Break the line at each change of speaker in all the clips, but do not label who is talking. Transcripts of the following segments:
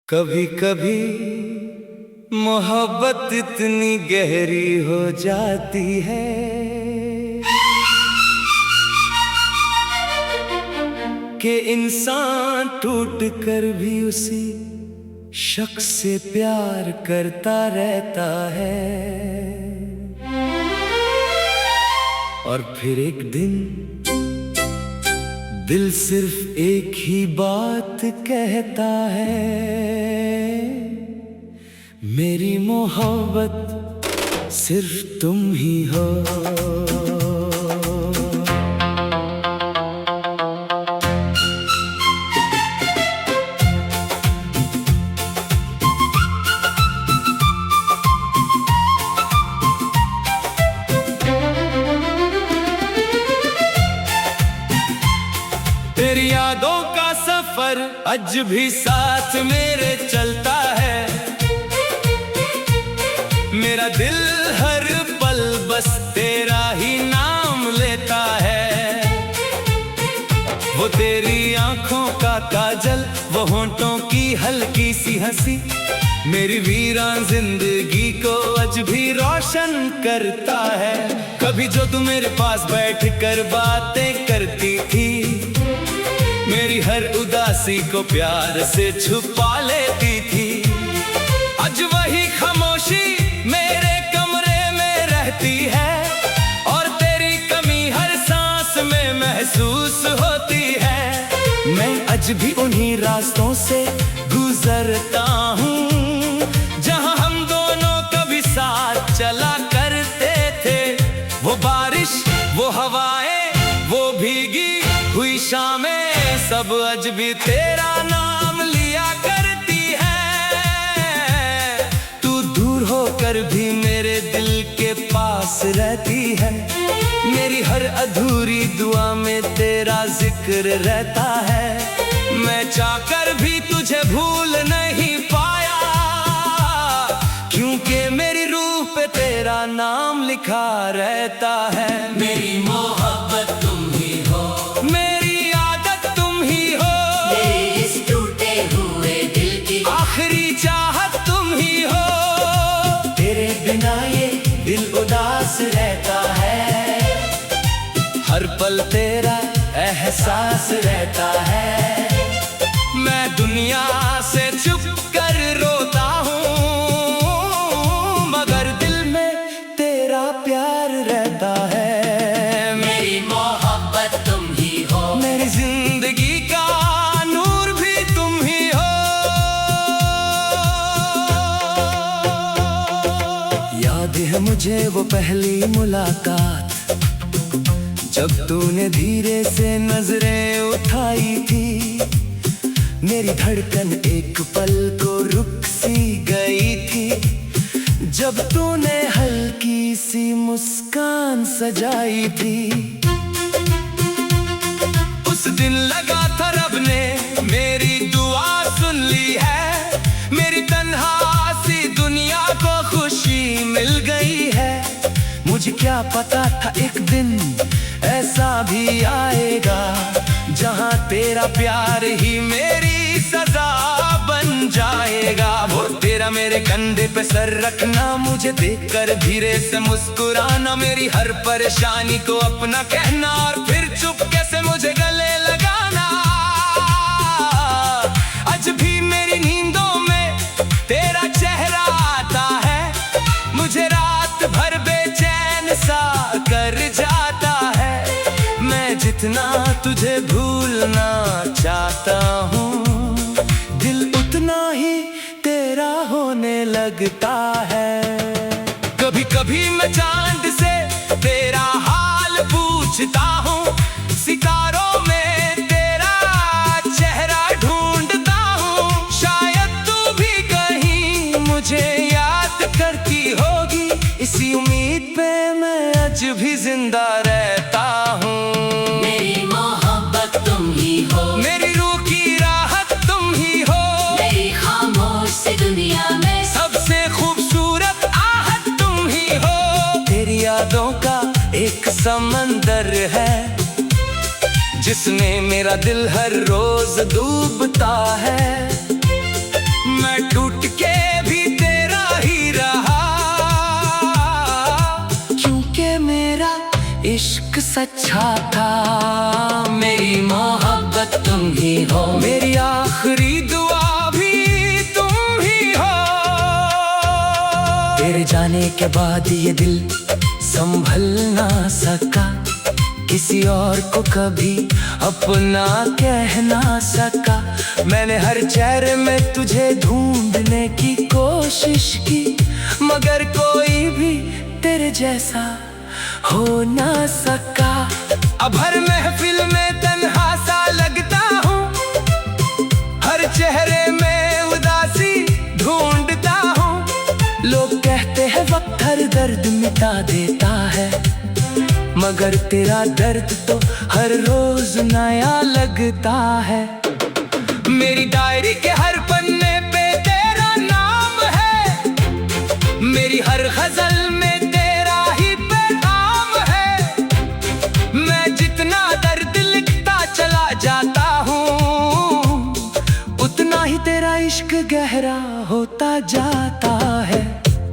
कभी कभी मोहब्बत इतनी गहरी हो जाती है कि इंसान टूट कर भी उसी शख्स से प्यार करता रहता है। और फिर एक दिन दिल सिर्फ एक ही बात कहता है, मेरी मोहब्बत सिर्फ तुम ही हो। तेरी यादों का सफर आज भी साथ मेरे चलता है। मेरा दिल हर पल बस तेरा ही नाम लेता है। वो तेरी आंखों का काजल, वो होंठों की हल्की सी हंसी, मेरी वीरान जिंदगी को आज भी रोशन करता है। कभी जो तू मेरे पास बैठ कर बातें करती थी, मेरी हर उदासी को प्यार से छुपा लेती थी। आज वही खामोशी मेरे कमरे में रहती है, और तेरी कमी हर सांस में महसूस होती है। मैं आज भी उन्हीं रास्तों से गुजरता हूँ जहाँ हम दोनों कभी साथ चला करते थे। वो बारिश, वो हवाएं, वो भीगी हुई शामें, सब आज भी तेरा नाम लिया करती है। तू दूर होकर भी मेरे दिल के पास रहती है। मेरी हर अधूरी दुआ में तेरा जिक्र रहता है। मैं चाहकर भी तुझे भूल नहीं पाया, क्योंकि मेरी रूह पे तेरा नाम लिखा रहता है। मेरी मोहब्बत तुम ही हो, मेरी आदत तुम ही हो,
मेरे इस टूटे हुए दिल की
आखिरी चाहत तुम ही हो। तेरे बिना ये दिल उदास रहता है, हर पल तेरा एहसास रहता है। मैं दुनिया से छुप कर रोता हूँ, मगर दिल में तेरा प्यार रहता है।
मेरी मोहब्बत तुम ही हो,
मेरी जिंदगी का नूर भी तुम ही हो। याद है मुझे वो पहली मुलाकात, जब तूने धीरे से नजरें उठाई थी। मेरी धड़कन एक पल को रुक सी गई थी, जब तूने हल्की सी मुस्कान सजाई थी। उस दिन लगा था रब ने मेरी दुआ सुन ली है। मेरी तन्हा सी दुनिया को खुशी मिल गई है। मुझे क्या पता था एक दिन ऐसा भी आएगा, जहाँ तेरा प्यार ही मेरी सजा बन जाएगा। वो तेरा मेरे कंधे पे सर रखना, मुझे देखकर धीरे से मुस्कुराना, मेरी हर परेशानी को अपना कहना, और फिर चुपके से मुझे गले लगाना। आज भी मेरी नींदों में तेरा चेहरा आता है, मुझे रात भर बेचैन सा कर जाता है। मैं जितना तुझे भूलना चाहता हूँ, दिल उतना ही तेरा होने लगता है। कभी कभी मैं चांद से तेरा हाल पूछता हूँ, सितारों में तेरा चेहरा ढूंढता हूँ। शायद तू भी कहीं मुझे याद करती होगी, इसी उम्मीद पे मैं आज भी जिंदा रहता हूँ।
मेरी मोहब्बत तुम ही हो,
मेरी रूह की राहत तुम ही हो,
मेरी खामोश सी दुनिया में
सबसे खूबसूरत आहट तुम ही हो। तेरी यादों का एक समंदर है, जिसमें मेरा दिल हर रोज डूबता है। लिखा था,
मेरी मोहब्बत तुम ही हो,
मेरी आखिरी दुआ भी तुम ही हो। तेरे जाने के बाद ये दिल संभल ना सका, किसी और को कभी अपना कह ना सका। मैंने हर चेहरे में तुझे ढूंढने की कोशिश की, मगर कोई भी तेरे जैसा हो ना सका। अब हर महफिल में तन्हा सा लगता हूँ, हर चेहरे में उदासी ढूंढता हूँ। लोग कहते हैं वक्त हर दर्द मिटा देता है, मगर तेरा दर्द तो हर रोज नया लगता है। मेरी डायरी के हर पन्ने पे तेरा नाम है, मेरी हर गजल में तेरा ही पैगाम है। मैं जितना दर्द लिखता चला जाता हूँ, उतना ही तेरा इश्क गहरा होता जाता है।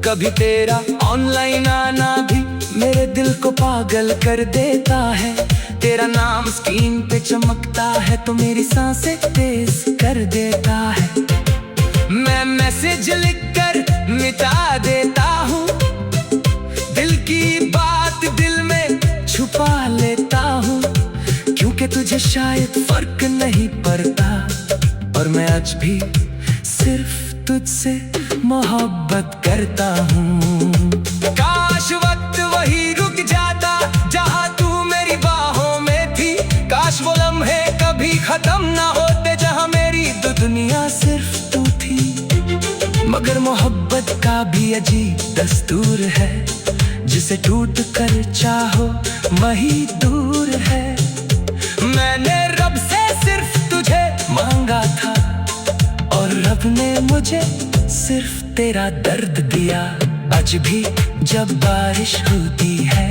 कभी तेरा ऑनलाइन आना भी मेरे दिल को पागल कर देता है। तेरा नाम स्क्रीन पे चमकता है तो मेरी सांसें तेज कर देता है। मैं मैसेज लिखकर मिटा देता हूँ, दिल की बात दिल में छुपा लेता हूँ, क्योंकि तुझे शायद फर्क नहीं पड़ता। और मैं आज भी सिर्फ तुझसे मोहब्बत करता हूँ। काश वक्त वही रुक जाता जहाँ तू मेरी बाहों में थी, काश वो लम्हे कभी खत्म ना होते जहाँ मेरी दुनिया सिर्फ तू थी। मगर मोहब्बत का भी अजीब दस्तूर है, जिसे टूट कर चाहो वही दूर है। मैंने रब से सिर्फ तुझे मांगा था, और रब ने मुझे सिर्फ तेरा दर्द दिया। आज भी जब बारिश होती है,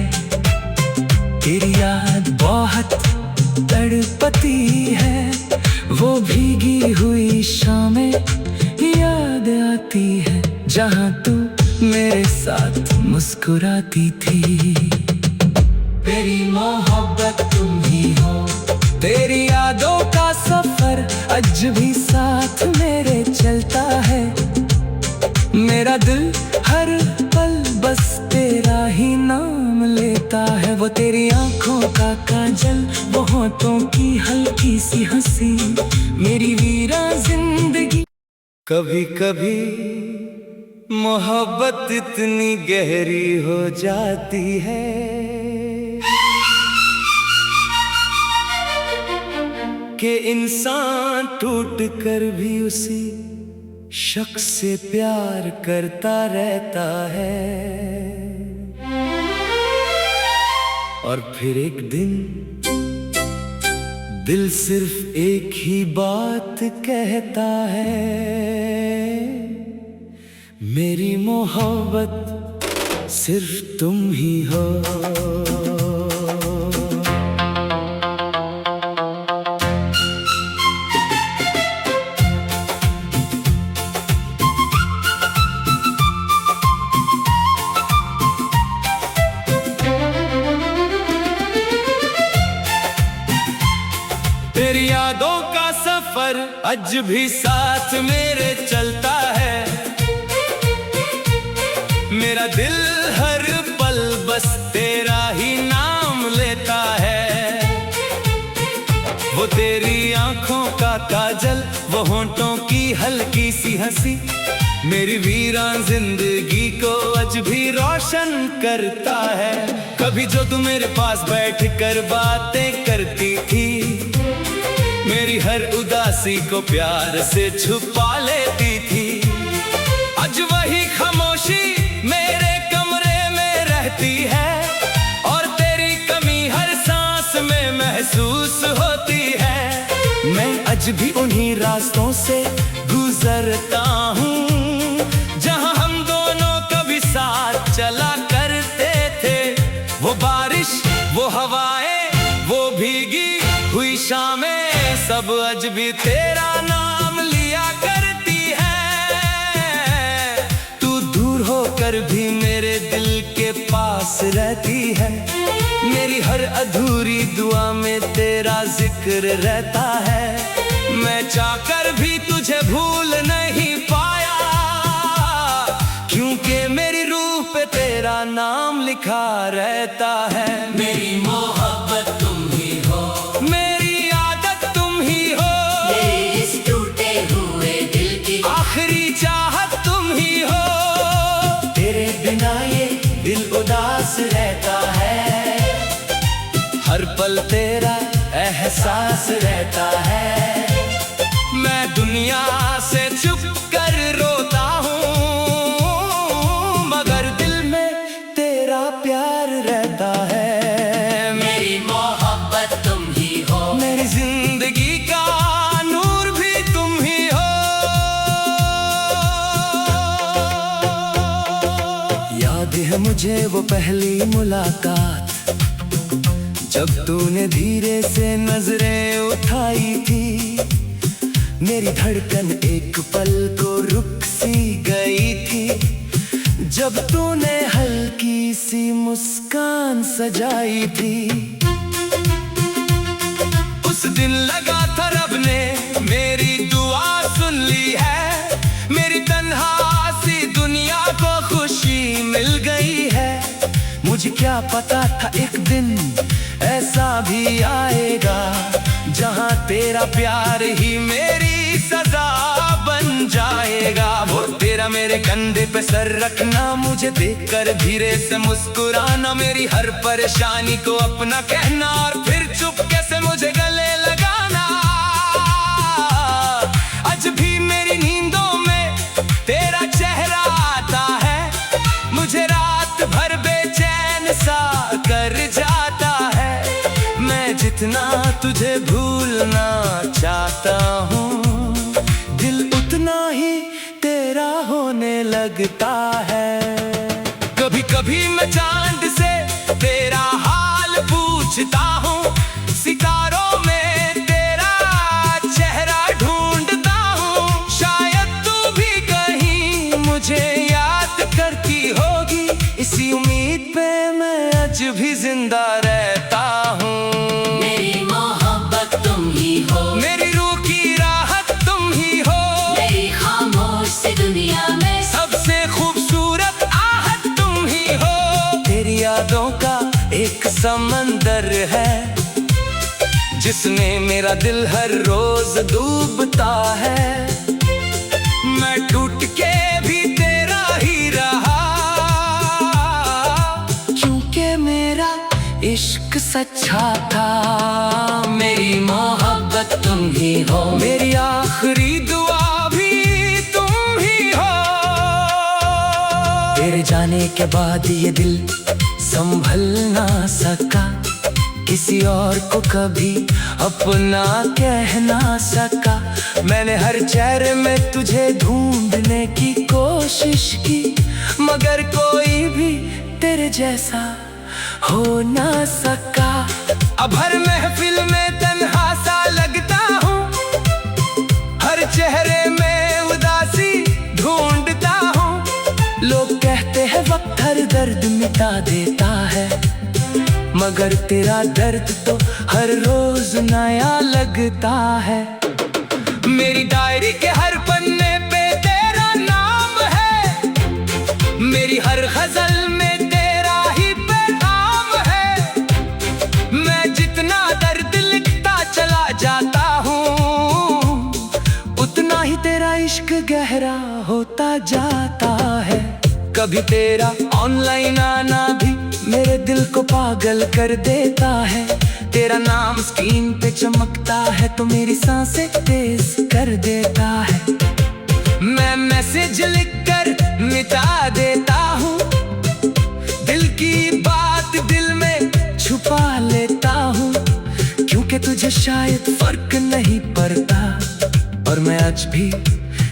तेरी याद बहुत तड़पती है। वो भीगी हुई शामें याद आती है, जहाँ तू मेरे साथ मुस्कुराती थी। तेरी मोहब्बत तुम ही हो, तेरी यादों का सफर आज भी साथ मेरे चलता है। मेरा दिल हर पल बस तेरा ही नाम लेता है। वो तेरी आंखों का काजल, वो होठों की हल्की सी हंसी, मेरी वीरा जिंदगी। कभी कभी मोहब्बत इतनी गहरी हो जाती है कि इंसान टूट कर भी उसी शख्स से प्यार करता रहता है। और फिर एक दिन दिल सिर्फ एक ही बात कहता है, मेरी मोहब्बत सिर्फ तुम ही हो। तेरी यादों का सफर आज भी साथ मेरे चलता है। मेरा दिल हर पल बस तेरा ही नाम लेता है। वो तेरी आंखों का काजल, वो होंठों की हल्की सी हंसी, मेरी वीरान जिंदगी को आज भी रोशन करता है। कभी जो तू मेरे पास बैठ कर बातें करती थी, मेरी हर उदासी को प्यार से छुपा लेती थी। आज वही खामोशी मेरे कमरे में रहती है, और तेरी कमी हर सांस में महसूस होती है। मैं आज भी उन्हीं रास्तों से गुजरता हूँ, जहाँ हम दोनों कभी साथ चला करते थे। वो बारिश, वो हवाएं, वो भीगी हुई शामें, सब आज भी तेरा नाम लिया करती है। तू दूर होकर भी मेरे दिल के पास रहती है। मेरी हर अधूरी दुआ में तेरा जिक्र रहता है। मैं चाहकर भी तुझे भूल नहीं पाया, क्योंकि मेरी रूह पे तेरा नाम लिखा रहता है।
मेरी मोहब्बत तुम ही हो,
मेरी आदत तुम ही हो,
मेरे इस टूटे हुए दिल की
आखिरी चाहत तुम ही हो। तेरे बिना ये दिल उदास रहता है, हर पल तेरा एहसास रहता है। मैं दुनिया से छुप कर रोता हूँ, मगर दिल में तेरा प्यार रहता है।
मेरी मोहब्बत तुम ही हो,
मेरी जिंदगी का नूर भी तुम ही हो। याद है मुझे वो पहली मुलाकात, जब तूने धीरे से नजरें उठाई थी। मेरी धड़कन एक पल को रुक सी गई थी, जब तूने हल्की सी मुस्कान सजाई थी। उस दिन लगा था रब ने मेरी दुआ सुन ली है, मेरी तन्हा सी दुनिया को खुशी मिल गई है। मुझे क्या पता था एक दिन ऐसा भी आएगा, जहाँ तेरा प्यार ही मेरी सजा बन जाएगा। वो तेरा मेरे कंधे पे सर रखना, मुझे देखकर धीरे से मुस्कुराना, मेरी हर परेशानी को अपना कहना और फिर चुपके से मुझे गले लगाना। आज भी मेरी नींदों में तेरा चेहरा आता है, मुझे रात भर बेचैन सा कर जाता है। मैं जितना तुझे भूलना चाहता हूँ, दिल उतना ही तेरा होने लगता है। कभी कभी मैं चांद से तेरा हाल पूछता हूँ, सितारों में तेरा चेहरा ढूंढता हूँ। शायद तू भी कहीं मुझे याद करती होगी, इसी उम्मीद पे मैं आज भी जिंदा रहता हूँ।
मेरी मोहब्बत तुम ही हो,
मेरी रूह की राहत तुम ही हो,
मेरी खामोश सी दुनिया में
सबसे खूबसूरत आहट तुम ही हो। तेरी यादों का एक समंदर है, जिसमें मेरा दिल हर रोज डूबता है। मैं टूट के भी तेरा ही रहा, क्योंकि मेरा इश्क सच्चा था।
मेरी मोहब्बत तुम ही हो,
मेरी आखिरी दुआ भी तुम ही हो। तेरे जाने के बाद ये दिल संभल ना सका, किसी और को कभी अपना कह ना सका। मैंने हर चेहरे में तुझे ढूंढने की कोशिश की, मगर कोई भी तेरे जैसा हो ना सका। अब हर महफिल में तन्हा सा लगता हूँ, हर चेहरे में उदासी ढूंढता हूँ। लोग कहते हैं वक्त हर दर्द मिटा देता है, मगर तेरा दर्द तो हर रोज नया लगता है। मेरी डायरी के हर पन्ने पे तेरा नाम है, मेरी हर गजल में तेरा ही पैगाम है। मैं जितना दर्द लिखता चला जाता हूँ, उतना ही तेरा इश्क गहरा होता जाता है। कभी तेरा ऑनलाइन आना भी मेरे दिल को पागल कर देता है। तेरा नाम स्क्रीन पे चमकता है तो मेरी सांसें तेज कर देता है। मैं मैसेज लिखकर मिटा देता हूँ, दिल की बात दिल में छुपा लेता हूँ, क्योंकि तुझे शायद फर्क नहीं पड़ता। और मैं आज भी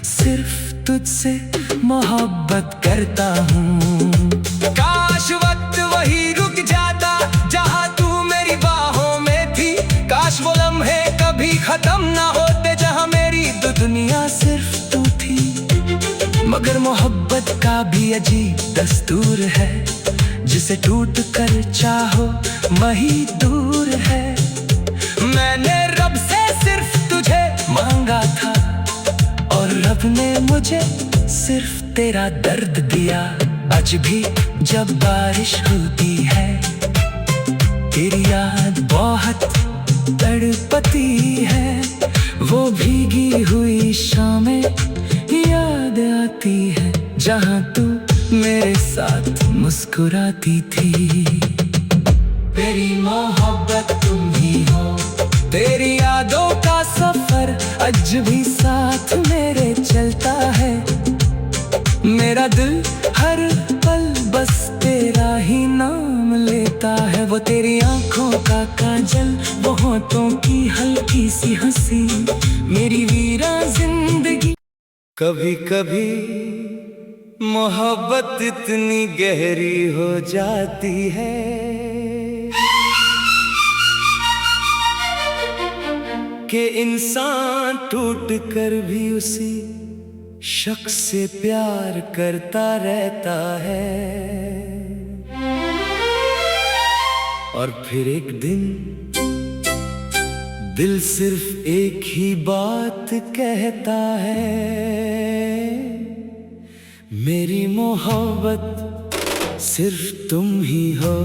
सिर्फ तुझसे मोहब्बत करता हूँ। काश वक्त वही रुक जाता जहाँ तू मेरी बाहों में थी, काश वो लम्हे कभी खत्म ना होते जहाँ मेरी दुनिया सिर्फ तू थी। मगर मोहब्बत का भी अजीब दस्तूर है, जिसे टूट कर चाहो वही दूर है। मैंने रब से सिर्फ तुझे मांगा था और रब ने मुझे सिर्फ तेरा दर्द दिया। आज भी जब बारिश होती है तेरी याद बहुत तड़पती है। वो भीगी हुई शामें याद आती है जहाँ तू मेरे साथ मुस्कुराती थी। तेरी मोहब्बत तुम ही हो, तेरी यादों का सफर आज भी साथ मेरे चलता है। मेरा दिल हर पल बस तेरा ही नाम लेता है। वो तेरी आंखों का काजल, वो होठों की हल्की सी हंसी, मेरी वीरा जिंदगी। कभी कभी मोहब्बत इतनी गहरी हो जाती है कि इंसान टूट कर भी उसी शख्स से प्यार करता रहता है। और फिर एक दिन दिल सिर्फ एक ही बात कहता है, मेरी मोहब्बत सिर्फ तुम ही हो।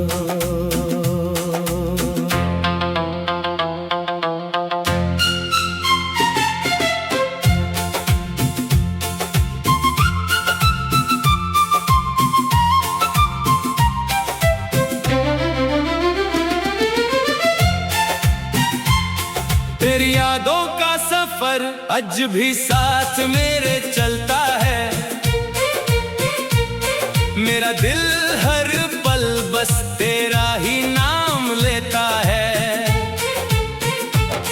तेरी यादों का सफर आज भी साथ मेरे चलता है। मेरा दिल हर पल बस तेरा ही नाम लेता है।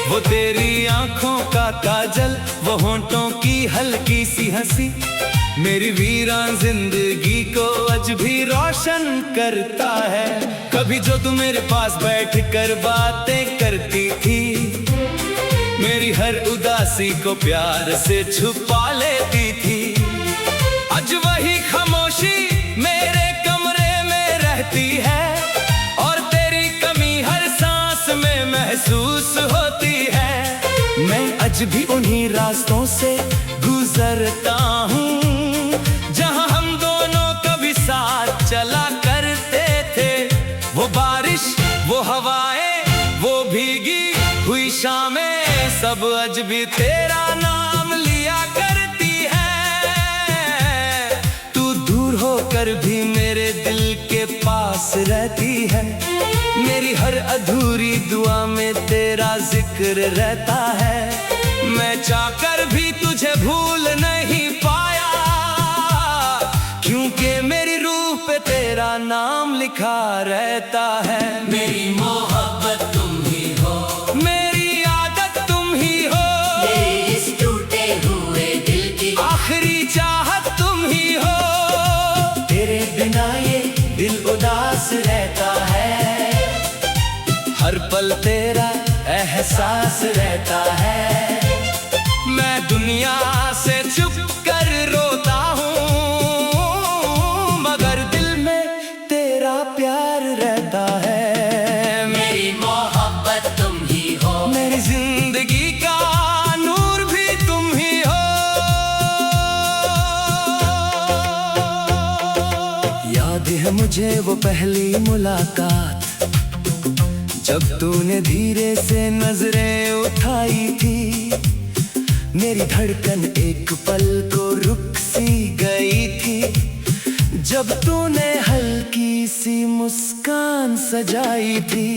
वो तेरी आंखों का काजल, वो होठों की हल्की सी हंसी, मेरी वीरान जिंदगी को आज भी रोशन करता है। कभी जो तू मेरे पास बैठ कर बातें करती थी, मेरी हर उदासी को प्यार से छुपा लेती थी। आज वही खामोशी मेरे कमरे में रहती है और तेरी कमी हर सांस में महसूस होती है। मैं आज भी उन्हीं रास्तों से गुजरता हूँ जहाँ हम दोनों कभी साथ चला करते थे। वो बारिश, वो हवाएं, वो भीगी हुई शामें, सब आज भी तेरा नाम लिया करती है। तू दूर होकर भी मेरे दिल के पास रहती है। मेरी हर अधूरी दुआ में तेरा जिक्र रहता है। मैं चाहकर भी तुझे भूल नहीं पाया, क्योंकि मेरी रूह पे तेरा नाम लिखा रहता है। मेरी मोहब्बत तुम ही हो, मेरी आदत तुम ही हो,
मेरे इस टूटे हुए दिल की
आखिरी चाहत तुम ही हो। तेरे बिना ये दिल उदास रहता है, हर पल तेरा एहसास रहता है। मैं दुनिया से छुप कर रोता हूँ, मगर दिल में तेरा प्यार रहता है।
मेरी मोहब्बत तुम ही हो,
मेरी जिंदगी का नूर भी तुम ही हो। याद है मुझे वो पहली मुलाकात, जब तूने धीरे से नजरें उठाई थी। मेरी धड़कन एक पल को रुक सी गई थी, जब तूने हल्की सी मुस्कान सजाई थी।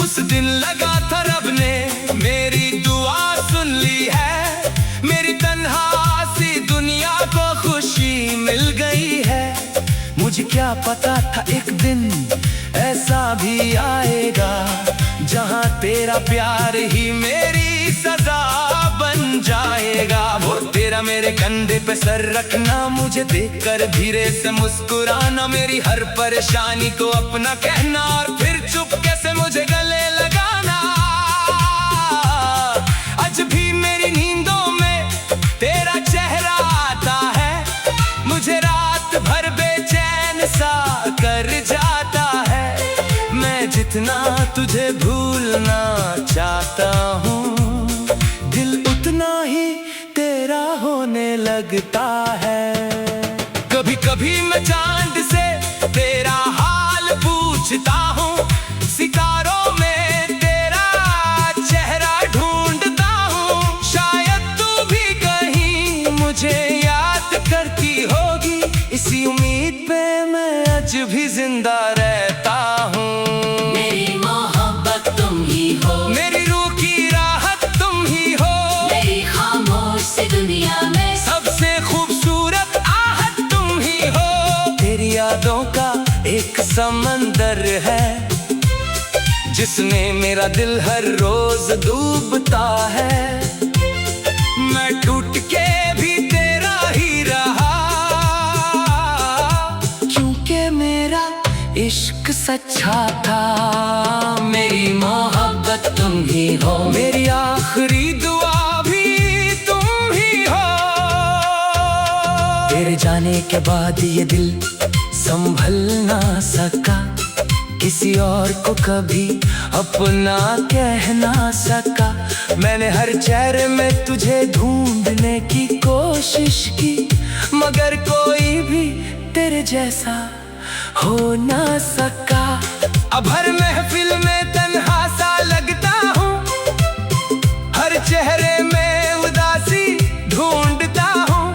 उस दिन लगा था रब ने मेरी दुआ सुन ली है, मेरी तन्हा सी दुनिया को खुशी मिल गई है। मुझे क्या पता था एक दिन ऐसा भी आएगा, जहाँ तेरा प्यार ही मेरी सजा बन जाएगा। वो तेरा मेरे कंधे पे सर रखना, मुझे देखकर धीरे से मुस्कुराना, मेरी हर परेशानी को अपना कहना और फिर चुपके से मुझे गले लगाना। आज भी मेरी नींदों में तेरा चेहरा आता है, मुझे रात भर बेचैन जितना तुझे भूलना चाहता हूँ, दिल उतना ही तेरा होने लगता है। कभी कभी मैं चांद से तेरा हाल पूछता हूँ, सितारों में तेरा चेहरा ढूंढता हूँ। शायद तू भी कहीं मुझे याद करती होगी, इसी उम्मीद पे मैं आज भी जिंदा रहता हूँ।
मेरी मोहब्बत तुम ही हो,
मेरी रूह की राहत तुम ही हो,
मेरी खामोश सी दुनिया में
सबसे खूबसूरत आहट तुम ही हो। तेरी यादों का एक समंदर है, जिसमें मेरा दिल हर रोज डूबता है। मैं टूट के भी तेरा ही रहा, क्योंकि मेरा इश्क सच्चा था।
मेरी मोहब्बत तुम ही हो,
मेरी आखिरी दुआ भी तुम ही हो। तेरे जाने के बाद ये दिल संभल ना सका, किसी और को कभी अपना कह ना सका। मैंने हर चेहरे में तुझे ढूंढने की कोशिश की, मगर कोई भी तेरे जैसा हो ना सका। अब हर महफिल में तन्हा सा लगता हूँ, हर चेहरे में उदासी ढूंढता हूँ।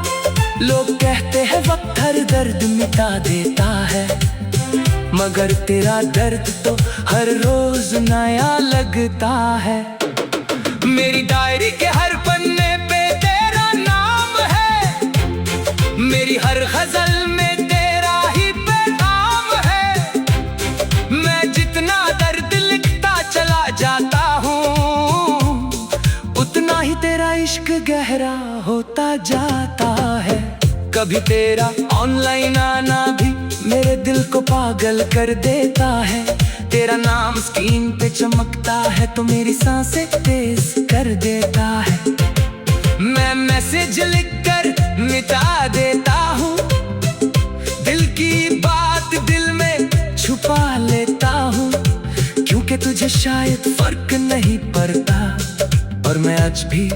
लोग कहते हैं वक्त हर दर्द मिटा देता है, मगर तेरा दर्द तो हर रोज नया लगता है। मेरी डायरी के हर पन्ने पे तेरा नाम है, मेरी हर गजल में तेरा ही पैगाम है। मैं जितना दर्द लिखता चला जाता हूँ, उतना ही तेरा इश्क गहरा होता जाता है। कभी तेरा ऑनलाइन आना भी मेरे दिल को पागल कर देता है। तेरा नाम स्क्रीन पे चमकता है तो मेरी सांसें तेज कर देता है। मैं मैसेज लिखकर मिटा देता हूँ, दिल की बात दिल में छुपा लेता हूँ, क्योंकि तुझे शायद फर्क नहीं पड़ता। और मैं आज भी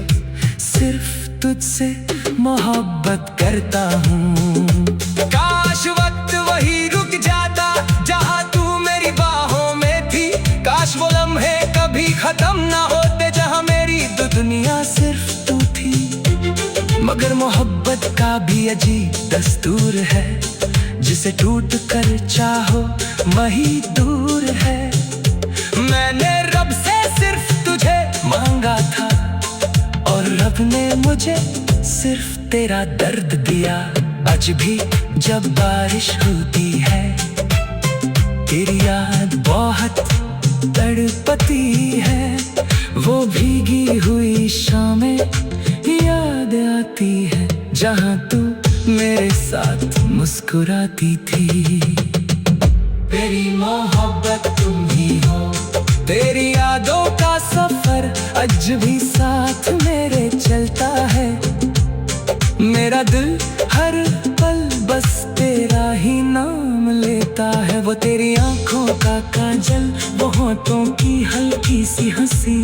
सिर्फ तुझसे मोहब्बत करता हूँ। काश वक्त वही रुक जाता जहाँ तू मेरी बाहों में थी, काश वो लम्हे कभी खत्म ना होते जहाँ मेरी दुनिया सिर्फ तू थी। मगर मोहब्बत का भी अजीब दस्तूर है, जिसे टूट कर चाहो वही दूर है। मैंने रब से सिर्फ तुझे मांगा था, और रब ने मुझे सिर्फ तेरा दर्द दिया। आज भी जब बारिश होती है, तेरी याद बहुत तड़पती है। वो भीगी हुई शामें याद आती है, जहाँ तू मेरे साथ मुस्कुराती थी। तेरी मोहब्बत तुम ही हो, तेरी यादों का सफर आज भी साथ मेरे चलता है। मेरा दिल हर पल बस तेरा ही नाम लेता है। वो तेरी आंखों का काजल, वो होठों की हल्की सी हंसी,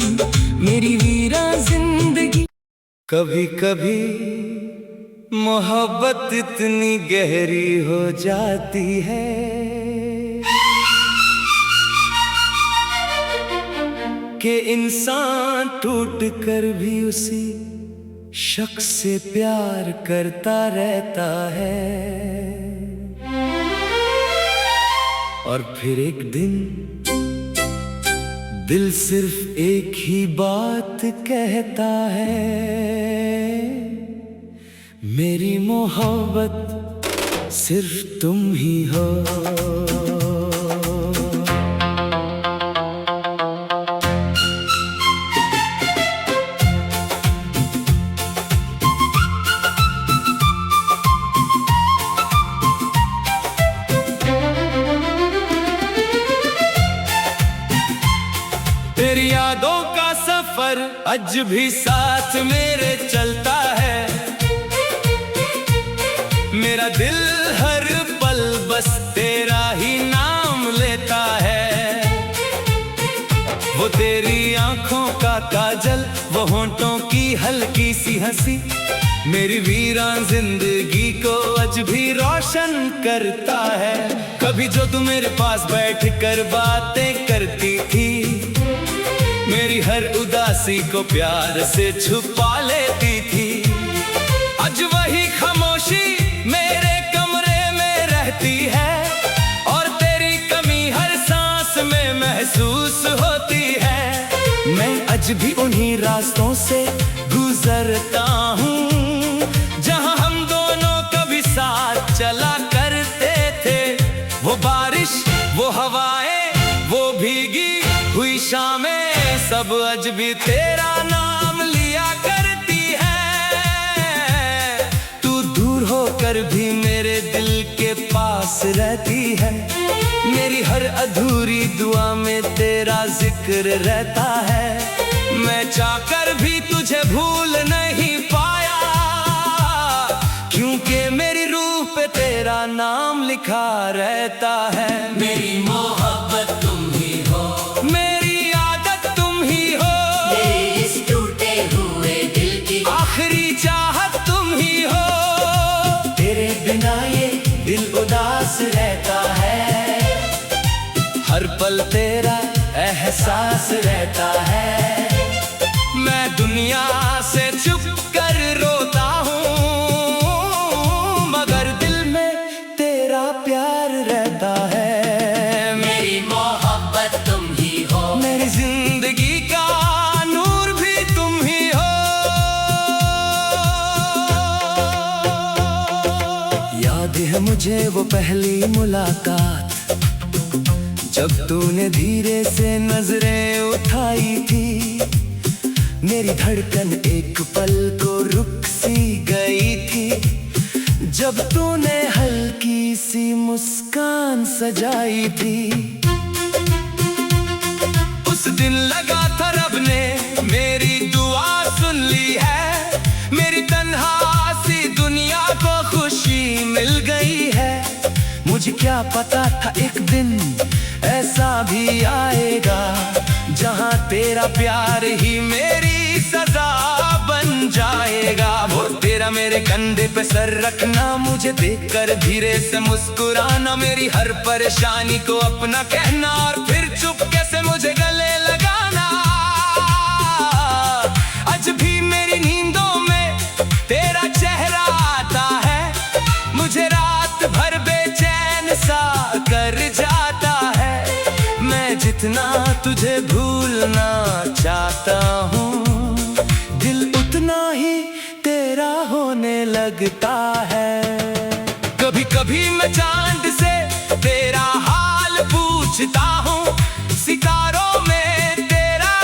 मेरी वीरा जिंदगी। कभी कभी मोहब्बत इतनी गहरी हो जाती है कि इंसान टूट कर भी उसी शख्स से प्यार करता रहता है। और फिर एक दिन दिल सिर्फ एक ही बात कहता है, मेरी मोहब्बत सिर्फ तुम ही हो। तेरी यादों का सफर आज भी साथ मेरे चलता है। मेरा दिल हर पल बस तेरा ही नाम लेता है। काजल, वो होंठों की हल्की सी हंसी मेरी वीरान जिंदगी को आज भी रोशन करता है। कभी जो तू मेरे पास बैठ कर बातें करती थी, मेरी हर उदासी को प्यार से छुपा लेती थी। आज वही खामोशी मेरे कमरे में रहती है और तेरी कमी हर सांस में महसूस होती है। मैं आज भी उन्हीं रास्तों से गुजरता हूँ जहाँ हम दोनों कभी साथ चला करते थे। वो बारिश, वो हवाएं, वो भीगी हुई शामें, सब आज भी तेरा नाम लिया करती है। तू दूर होकर भी मेरे दिल के पास रहती है, मेरी हर अधूरी दुआ में तेरा जिक्र रहता है। मैं चाहकर भी तुझे भूल नहीं पाया, क्योंकि मेरी रूह पे तेरा नाम लिखा रहता है।
मेरी मोहब्बत तुम ही हो,
मेरी आदत तुम ही हो,
मेरे इस टूटे हुए दिल की
आखिरी चाहत तुम ही हो।
तेरे बिना ये दिल उदास रहता है,
हर पल तेरा एहसास रहता है। मैं दुनिया से छुप कर रोता हूँ, मगर दिल में तेरा प्यार रहता है।
मेरी मोहब्बत तुम ही हो,
मेरी जिंदगी का नूर भी तुम ही हो। याद है मुझे वो पहली मुलाकात, जब तूने धीरे से नजरें उठाई थी। मेरी धड़कन एक पल को रुक सी गई थी, जब तूने हल्की सी मुस्कान सजाई थी। उस दिन लगा था रब ने मेरी दुआ सुन ली है, मेरी तन्हा सी दुनिया को खुशी मिल गई है। मुझे क्या पता था एक दिन ऐसा भी आएगा, जहाँ तेरा प्यार ही मेरी सजा बन जाएगा। वो तेरा मेरे कंधे पे सर रखना, मुझे देखकर धीरे से मुस्कुराना, मेरी हर परेशानी को अपना कहना और फिर चुपके से मुझे गले लगाना। आज भी मेरी नींदों में तेरा चेहरा आता है, मुझे रात भर बेचैन सा कर जाता है। मैं जितना तुझे भूलना चाहता हूँ, दिल उतना ही तेरा होने लगता है। कभी कभी मैं चांद से तेरा हाल पूछता हूँ, सितारों में तेरा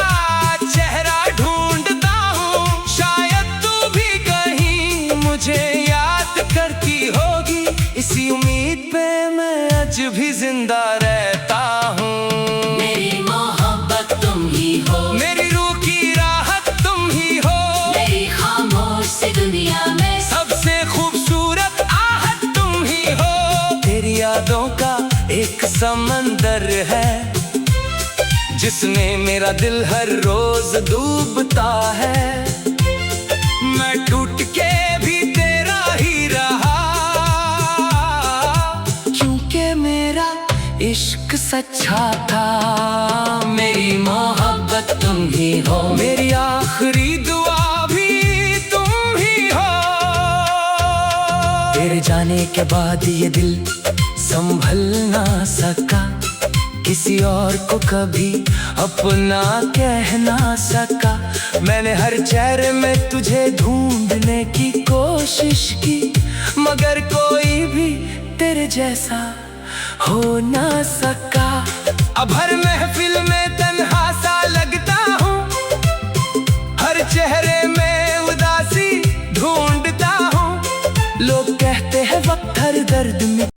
चेहरा ढूंढता हूँ। शायद तू भी कहीं मुझे याद करती होगी, इसी उम्मीद पे मैं आज भी जिंदा रहता हूँ।
मेरी मोहब्बत तुम ही हो,
मेरी रूह की राहत तुम ही हो,
मेरी खामोश सी दुनिया में
सबसे खूबसूरत आहट तुम ही हो। तेरी यादों का एक समंदर है, जिसमें मेरा दिल हर रोज डूबता है। मैं टूट के भी तेरा ही रहा, क्योंकि मेरा इश्क सच्चा था।
मेरी मोहब्बत तुम ही हो,
मेरी आखिरी दुआ भी तुम ही हो। तेरे जाने के बाद ये दिल संभल ना सका, किसी और को कभी अपना कह ना सका। मैंने हर चेहरे में तुझे ढूंढने की कोशिश की, मगर कोई भी तेरे जैसा हो ना सका। अब हर महफिल